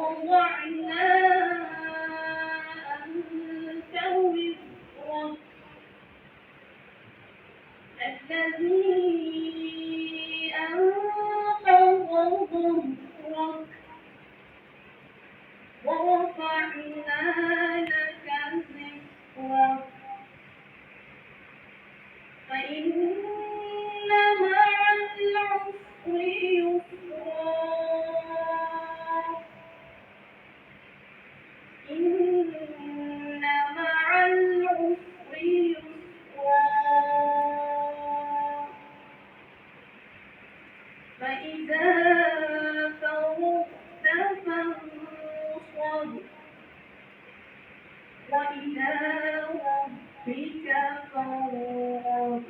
ووضعنا عنك وزرك الذي أنقض ظهرك ورفعنا لك ذكرك فإن مع العسر يسرا إن مع العسر يسرا فإذا فرغت فانصب وإلى ربك فارغب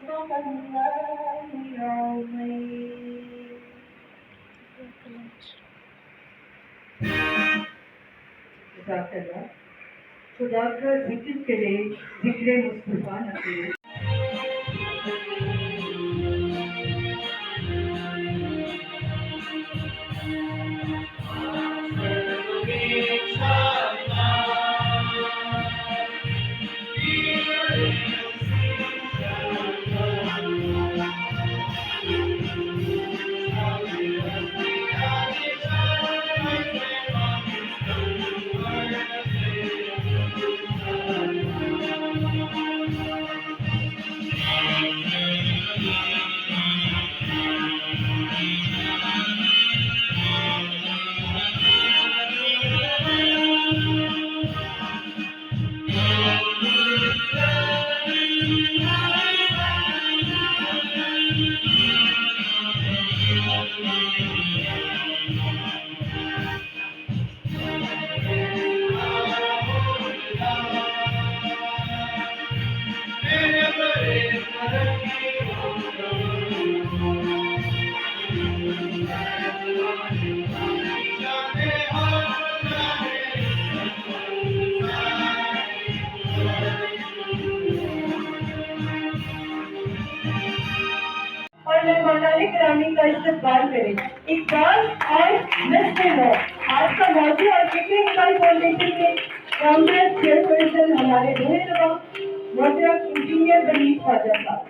صدق الله العظيم. خدا کا ذکر کرے ذکر مصطفیٰ نہ کرے. گرامی کا استقبال کریں. اقبال اور نسل نو آج کا موضوع اور فکری اقبال فاؤنڈیشن کے کانگریس چیئرپرسن ہمارے بھائی محترم انجینئر بلید خواجہ صاحب.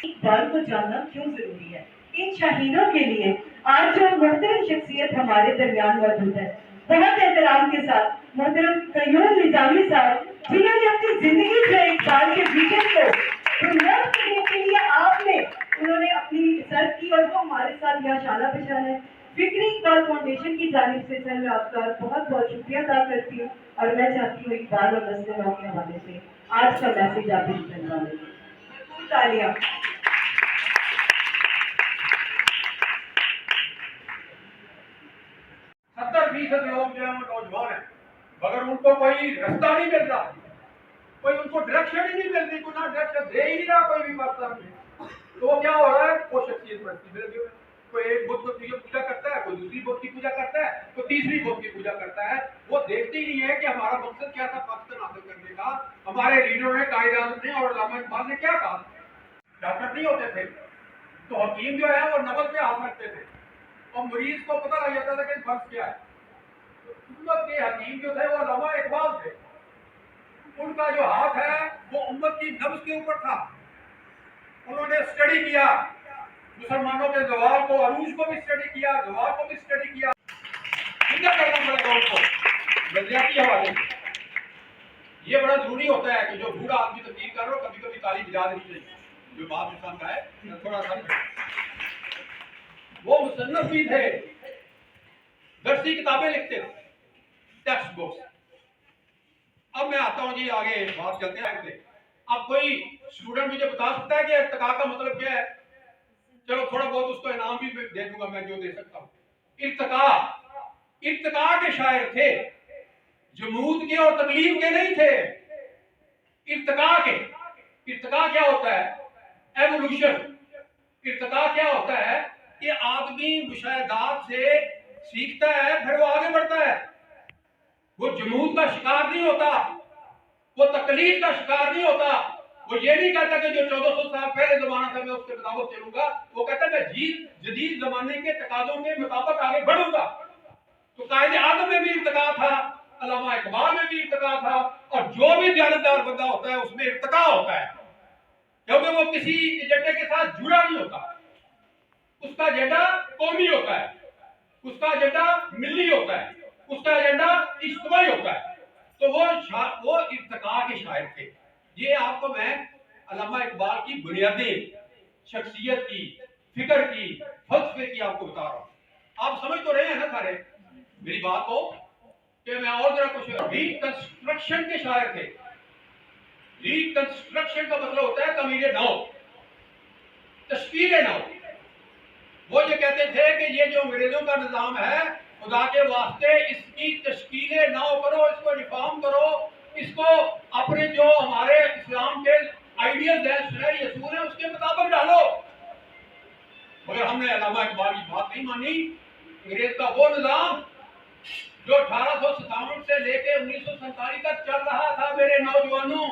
اقبال کو جاننا کیوں ضروری ہے؟ ان شہیدوں کے لیے آج جو محترم شخصیت ہمارے درمیان موجود ہے، بہت احترام کے ساتھ محترم قیوم نظامی صاحب، جنہوں نے اپنی زندگی سے اقبال کے ویژن کو پروموٹ کرنے کے لیے انہوں نے اپنی سرچ کی اور وہ ہمارے ساتھ یہاں شانہ بشانہ ہے. فکری اقبال فاؤنڈیشن کی جانب سے سر میں آپ کا بہت بہت شکریہ ادا کرتی ہوں اور میں چاہتی ہوں اقبال اور نسل نو کے حوالے سے آج کا میسج آپ اس دن والے تالیاں. 70% لوگ جو ہے وہ نوجوان ہیں، مگر ان کو کوئی رستہ نہیں ملتا، کوئی ان کو ڈائریکشن ہی نہیں ملتی، کوئی نہ ڈائریکشن دے ہی نہیں رہا کوئی بھی مطلب نہیں. تو وہ کیا ہو رہا ہے؟ وہ شخصیت بڑھتی ہے. کوئی ایک بدھ کی پوجا کرتا ہے، کوئی دوسری بدھ کی پوجا کرتا ہے، کوئی تیسری بدھ کی پوجا کرتا ہے. وہ دیکھتے ہی نہیں ہے کہ ہمارا مقصد کیا تھا پاکستان حاصل کرنے کا. ہمارے لیڈروں نے، قائد اعظم نے اور علامہ اقبال نے کیا کہا؟ ڈاکٹر نہیں ہوتے تھے تو حکیم جو ہے وہ نبض پہ ہاتھ رکھتے تھے اور مریض کو پتہ لگ جاتا تھا کہ فرض کیا ہے. امت کے حکیم جو تھے وہ علامہ اقبال تھے. ان کا جو ہاتھ ہے وہ امت کی نبض کے اوپر تھا. انہوں نے اسٹڈی کیا مسلمانوں کے زوال کو، عروج کو بھی اسٹڈی کیا، زوال کو بھی اسٹڈی کیا. ذکر کرنا پڑے گا ان کو نظریاتی حوالے سے. یہ بڑا ضروری ہوتا ہے کہ جو بوڑھا آدمی تقریر کر رہا ہو کبھی کبھی تعلیم یاد نہیں چاہیے. جو بات انسان کا ہے تھوڑا سا وہ مصنف بھی تھے، درسی کتابیں لکھتے تھے، ٹیکسٹ بکس. اب میں آتا ہوں جی آگے بات چلتے ہیں. اب کوئی اسٹوڈنٹ مجھے بتا سکتا ہے کہ ارتقاء کا مطلب کیا ہے؟ چلو تھوڑا بہت اس کو انعام بھی دے دوں گا میں جو دے سکتا ہوں. ارتقاء کے شاعر تھے، جمود کے اور تکلیف کے نہیں تھے. ارتقاء کے. ارتقاء کیا ہوتا ہے؟ ایوولوشن. ارتقاء کیا ہوتا ہے؟ کہ آدمی مشاہدات سے سیکھتا ہے پھر وہ آگے بڑھتا ہے، وہ جمود کا شکار نہیں ہوتا، وہ تقلید کا شکار نہیں ہوتا، وہ یہ نہیں کہتا کہ جو 1400 سال پہلے زمانہ تھا میں اس کے مطابق چلوں گا، وہ کہتا ہے میں جدید زمانے کے تقاضوں کے مطابق آگے بڑھوں گا۔ تو قائد اعظم میں بھی ارتقا تھا، علامہ اقبال میں بھی ارتقا تھا، اور جو بھی دیانتدار بندہ ہوتا ہے اس میں ارتقا ہوتا ہے، کیونکہ وہ کسی ایجنڈے کے ساتھ جڑا نہیں ہوتا، اس کا ایجنڈا قومی ہوتا ہے، اس کا ایجنڈا ملی ہوتا ہے، اس کا ایجنڈا اجتماعی ہوتا ہے۔ تو وہ ارتقا کے شاعر تھے۔ یہ آپ کو میں علامہ اقبال کی بنیادیں، شخصیت کی، فکر کی، فلسفے کی آپ کو بتا رہا ہوں۔ آپ سمجھ تو رہے ہیں نا سارے میری بات کو، کہ میں اور ذرا کچھ ریکنسٹرکشن کے شاعر تھے۔ ریکنسٹرکشن کا مطلب ہوتا ہے تعمیر نو، تشکیل نو۔ وہ یہ کہتے تھے کہ یہ جو انگریزوں کا نظام ہے، خدا کے واسطے اس کی تشکیل نو کرو، اس کو ریفارم کرو، اس کو اپنے جو ہمارے اسلام کے آئیڈیل ہیں، شرعی اصول ہیں، اس کے مطابق ڈالو۔ مگر ہم نے علامہ اقبال کی بات نہیں مانی۔ انگریز کا وہ نظام جو 1857 سے لے کے 1947 تک چل رہا تھا میرے نوجوانوں،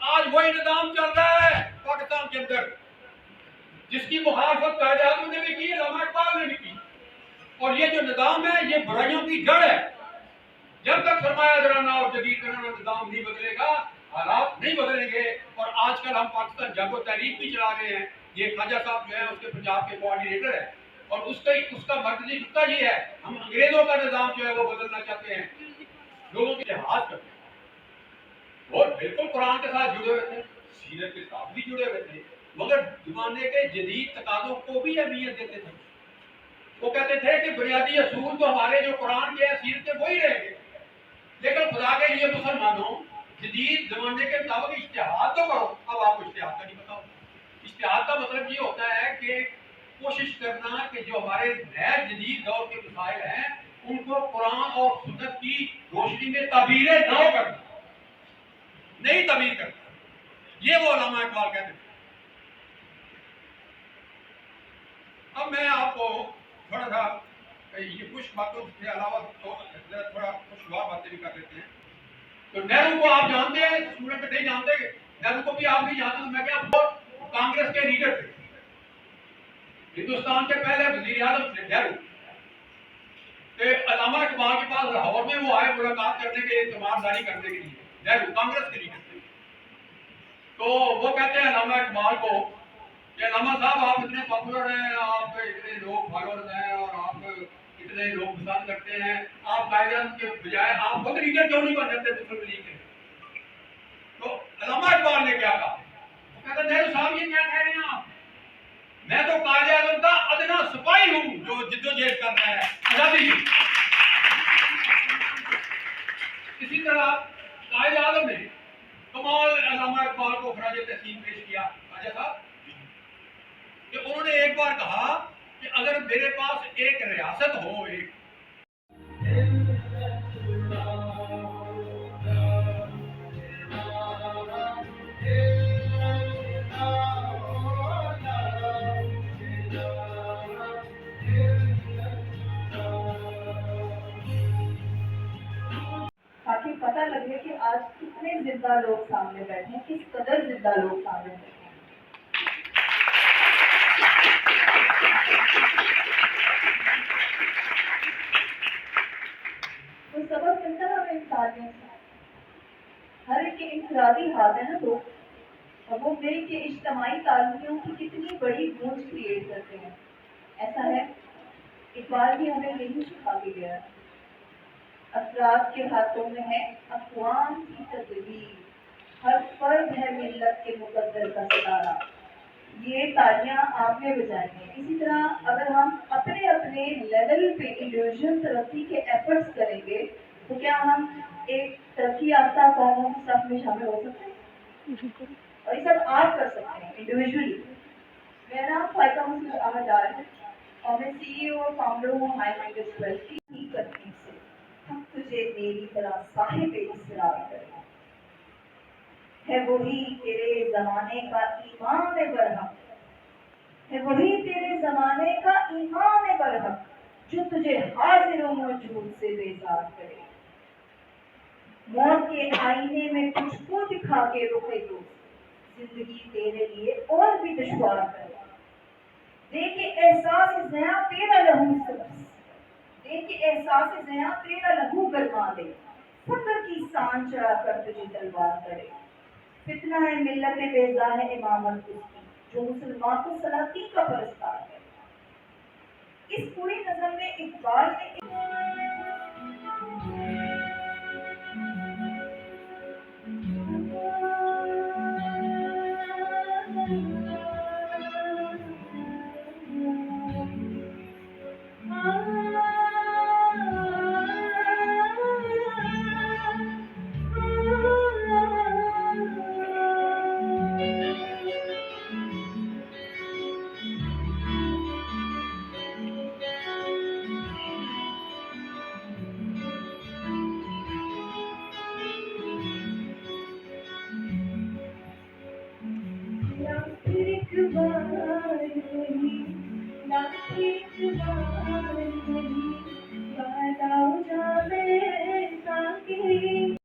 آج وہی نظام چل رہا ہے پاکستان کے اندر، جس کی مخالفت قائد اعظم نے بھی کی، علامہ اقبال نے بھی کی۔ اور یہ جو نظام ہے یہ برائیوں کی جڑ ہے۔ جب تک سرمایہ دارانہ اور جدید کرانہ نظام نہیں بدلے گا، حالات نہیں بدلیں گے۔ اور آج کل ہم پاکستان جنگ و تحریک بھی چلا رہے ہیں۔ یہ خواجہ صاحب جو ہے اس کے پنجاب کے کوآرڈینیٹر ہیں، اور اس کا مرکزی نقطہ یہ ہے، ہم انگریزوں کا نظام جو ہے وہ بدلنا چاہتے ہیں، لوگوں کے لحاظ کرتے ہیں۔ اور بالکل قرآن کے ساتھ جڑے ہوئے تھے، سیرت کے ساتھ بھی جڑے ہوئے تھے، مگر زمانے کے جدید تقاضوں کو بھی اہمیت دیتے تھے۔ وہ کہتے تھے کہ بنیادی اصول تو ہمارے جو قرآن کے سیرت کے وہی رہیں گے، لیکن خدا کے لیے مسلمانوں جدید زمانے کے مطابق اجتہاد تو کرو۔ اب آپ کو اجتہاد کا نہیں پتا۔ اجتہاد کا مطلب یہ ہوتا ہے کہ کوشش کرنا کہ جو ہمارے نئے جدید دور کے مسائل ہیں ان کو قرآن اور سنت کی روشنی میں تعبیر نو کرنا، نئی تعبیر کرنا۔ یہ وہ علامہ اقبال کہتے ہیں۔ اب میں آپ کو تھوڑا سا یہ کچھ باتوں کے علاوہ تھوڑا خوشگوار باتیں بھی کر لیتے ہیں۔ تو نہرو کو آپ جانتے ہیں، اسٹوڈنٹ نہیں جانتے، نہرو کو بھی آپ نہیں جانتے، تو میں کیا کانگریس کے لیڈر تھے، ہندوستان کے پہلے وزیر اعظم تھے نہرو۔ علامہ اقبال کے پاس لاہور میں وہ آئے ملاقات کرنے کے، اعتماد داری کرنے کے لیے، نہرو کانگریس کے لیڈر تھے۔ تو وہ کہتے ہیں علامہ اقبال کو کہ علامہ صاحب آپ اتنے پاپولر ہیں، آپ اتنے لوگ فالوورز ہیں، اور آپ اتنے لوگ پسند کرتے ہیں، آپ قائد اعظم کے بجائے آپ خود لیڈر کیوں نہیں بن جاتے مسلم لیگ کے؟ تو علامہ اقبال نے کیا کہا؟ وہ کہتے ہیں نہرو صاحب یہ کیا کہہ رہے ہیں آپ؟ میں تو قائد اعظم کا ادنا سپاہی ہوں جو جدوجہد کر رہا ہے آزادی کی۔ اسی طرح قائد اعظم نے کمال علامہ اقبال کو خراج تحسین پیش کیا۔ خواجہ صاحب کہ انہوں نے ایک بار کہا کہ اگر میرے پاس ایک ریاست ہو، ایک تاکہ پتہ لگے کہ آج کتنے زندہ لوگ سامنے بیٹھے ہیں، کس قدر زندہ لوگ سامنے بیٹھے ہیں۔ وہ سبق ملتا ہے ہمیں انسانیت سے۔ ہر ایک کے انفرادی ہاتھ ہے نا دو، اور وہ مل کے اجتماعی تعلمیوں کی کتنی بڑی گونج کریٹ کرتے ہیں۔ ایسا ہے اقبال بھی ہمیں یہی سکھا کے گیا ہے، افراد کے ہاتھوں میں ہے اقوام کی تدبیر، ہر فرد ہے ملت کے مقدر کا ستارہ۔ یہ تالیاں آپ نے بجائی ہیں۔ اسی طرح اگر ہم اپنے اپنے لیول پہ انڈیویژل ترقی کے ایفرٹس کریں گے تو کیا ہم ایک ترقی یافتہ قوموں کی صف میں شامل ہو سکتے ہیں؟ اور یہ سب آپ کر سکتے ہیں انڈیویژلی۔ میرا نام فائقہ مسعود احمد ڈار ہے اور میں CEO اور فاؤنڈر ہوں ہائی مائنڈڈ اسٹریٹ کی کرتی سے۔ ہم تجھے میری طرح صاحب اسرار کریں، ہے وہی تیرے زمانے کا امام برہم، ہے وہی تیرے زمانے کا امام برحق جو تجھے حاضر و موجود سے بیزار کرے. موت کے آئینے میں تجھ کو دکھا کے روکے تو زندگی تیرے لیے اور بھی دشوار کرے. دیکھے احساس زیاں تیرا لہو سبز، دیکھے احساس زیاں تیرا لہو گرما دے. فکر کی سان چڑھا کر تجھے تلوار کرے. فتنہ ہے ملت بیزا ہے امامت اس کی جو مسلمان کو سلاطین کا پرستار ہے. اس پوری نظم میں اقبال نے ایک بار